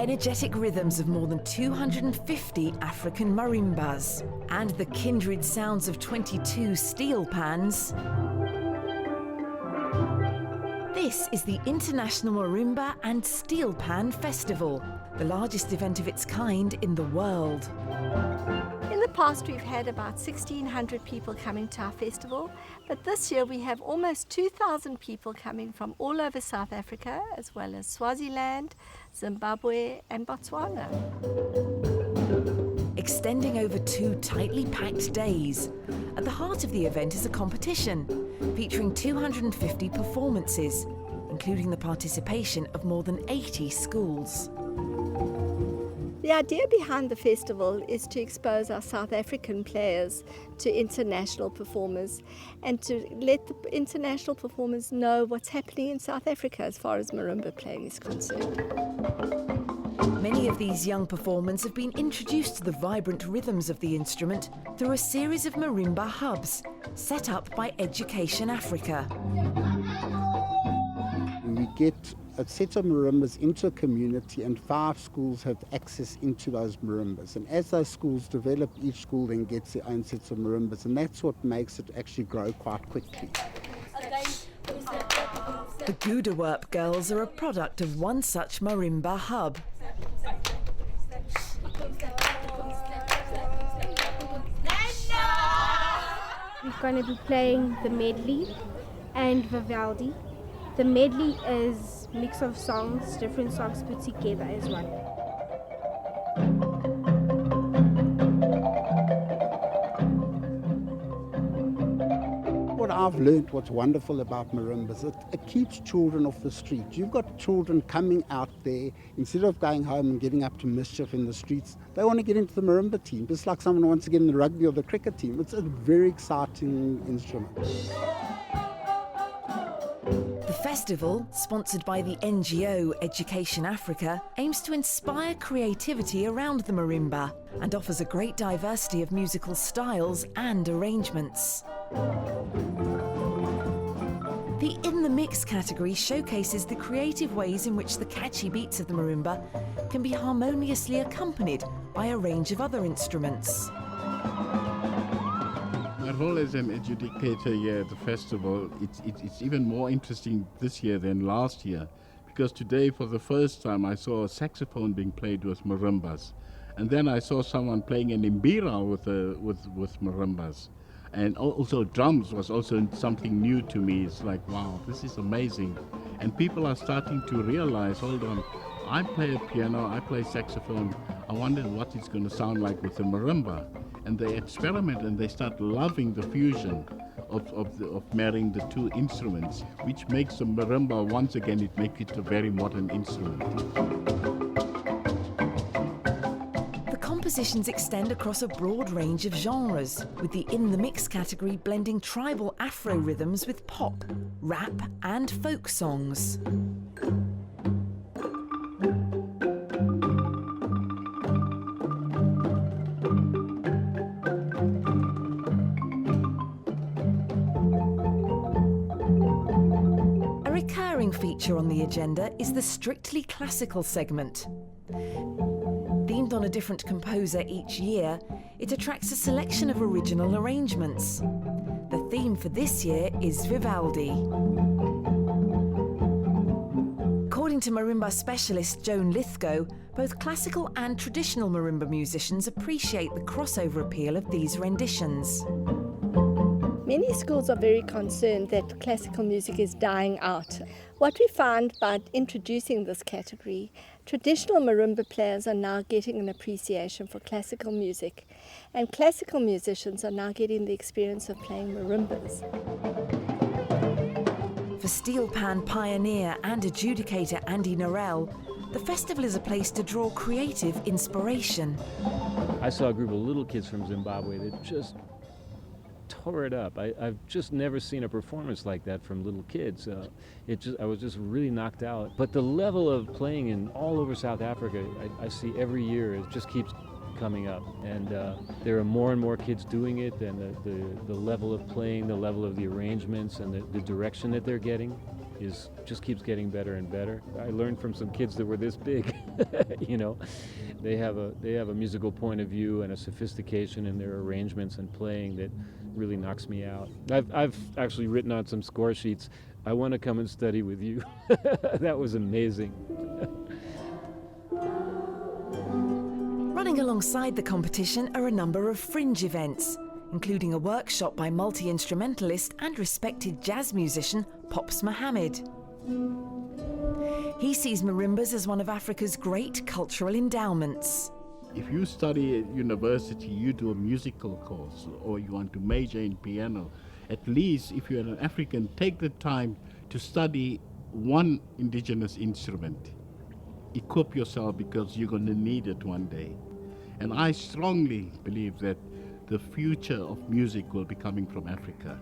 energetic rhythms of more than 250 African marimbas and the kindred sounds of 22 steel pans. This is the International Marimba and Steel Pan Festival, the largest event of its kind in the world. In the past, we've had about 1,600 people coming to our festival, but this year we have almost 2,000 people coming from all over South Africa, as well as Swaziland, Zimbabwe and Botswana. Extending over 2 tightly packed days, at the heart of the event is a competition featuring 250 performances, including the participation of more than 80 schools. The idea behind the festival is to expose our South African players to international performers and to let the international performers know what's happening in South Africa as far as marimba playing is concerned. Many of these young performers have been introduced to the vibrant rhythms of the instrument through a series of marimba hubs set up by Education Africa. We get a set of marimbas into a community, and 5 schools have access into those marimbas. And as those schools develop, each school then gets their own sets of marimbas, and that's what makes it actually grow quite quickly. The Gudawerp girls are a product of one such marimba hub. We're going to be playing the medley and Vivaldi. The medley is a mix of songs, different songs put together as one. What I've learned, what's wonderful about marimbas, it keeps children off the street. You've got children coming out there, instead of going home and getting up to mischief in the streets, they want to get into the marimba team, just like someone wants to get in the rugby or the cricket team. It's a very exciting instrument. The festival, sponsored by the NGO Education Africa, aims to inspire creativity around the marimba and offers a great diversity of musical styles and arrangements. The In the Mix category showcases the creative ways in which the catchy beats of the marimba can be harmoniously accompanied by a range of other instruments. My role as an educator here at the festival, it's even more interesting this year than last year, because today for the first time I saw a saxophone being played with marimbas, and then I saw someone playing an imbira with marimbas. And also drums was also something new to me. It's like, wow, this is amazing. And people are starting to realize, hold on, I play a piano, I play saxophone, I wonder what it's going to sound like with a marimba. And they experiment and they start loving the fusion of marrying the 2 instruments, which makes the marimba, once again, it makes it a very modern instrument. Compositions extend across a broad range of genres, with the In the Mix category blending tribal Afro rhythms with pop, rap and folk songs. A recurring feature on the agenda is the strictly classical segment. Themed on a different composer each year, it attracts a selection of original arrangements. The theme for this year is Vivaldi. According to marimba specialist Joan Lithgow, both classical and traditional marimba musicians appreciate the crossover appeal of these renditions. Many schools are very concerned that classical music is dying out. What we found by introducing this category, traditional marimba players are now getting an appreciation for classical music, and classical musicians are now getting the experience of playing marimbas. For steel pan pioneer and adjudicator Andy Norell, the festival is a place to draw creative inspiration. I saw a group of little kids from Zimbabwe that just tore it up. I've just never seen a performance like that from little kids. I was just really knocked out. But the level of playing in all over South Africa, I see every year, it just keeps coming up. And there are more and more kids doing it, and the level of playing, the level of the arrangements, and the direction that they're getting just keeps getting better and better. I learned from some kids that were this big, you know. They have a musical point of view and a sophistication in their arrangements and playing that really knocks me out. I've actually written on some score sheets, "I want to come and study with you." That was amazing. Running alongside the competition are a number of fringe events, including a workshop by multi-instrumentalist and respected jazz musician Pops Mohammed. He sees marimbas as one of Africa's great cultural endowments. If you study at university, you do a musical course, or you want to major in piano, at least if you're an African, take the time to study one indigenous instrument. Equip yourself, because you're going to need it one day. And I strongly believe that the future of music will be coming from Africa.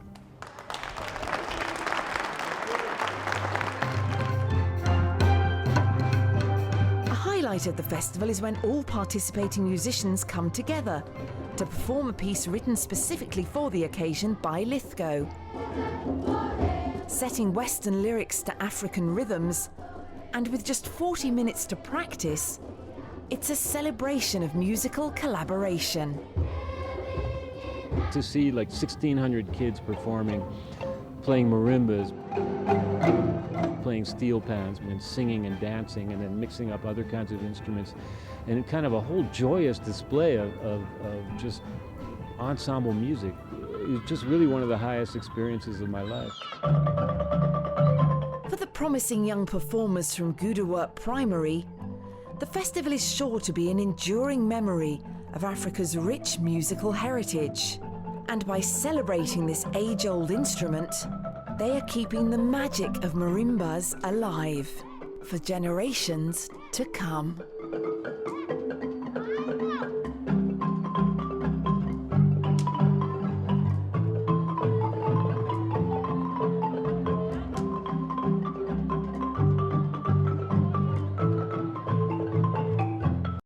A highlight of the festival is when all participating musicians come together to perform a piece written specifically for the occasion by Lithgow. Setting Western lyrics to African rhythms, and with just 40 minutes to practice, it's a celebration of musical collaboration. To see like 1,600 kids performing, playing marimbas, playing steel pans, and singing and dancing, and then mixing up other kinds of instruments, and kind of a whole joyous display of just ensemble music. It's just really one of the highest experiences of my life. For the promising young performers from Goederhoop Primary, the festival is sure to be an enduring memory of Africa's rich musical heritage. And by celebrating this age-old instrument, they are keeping the magic of marimbas alive for generations to come.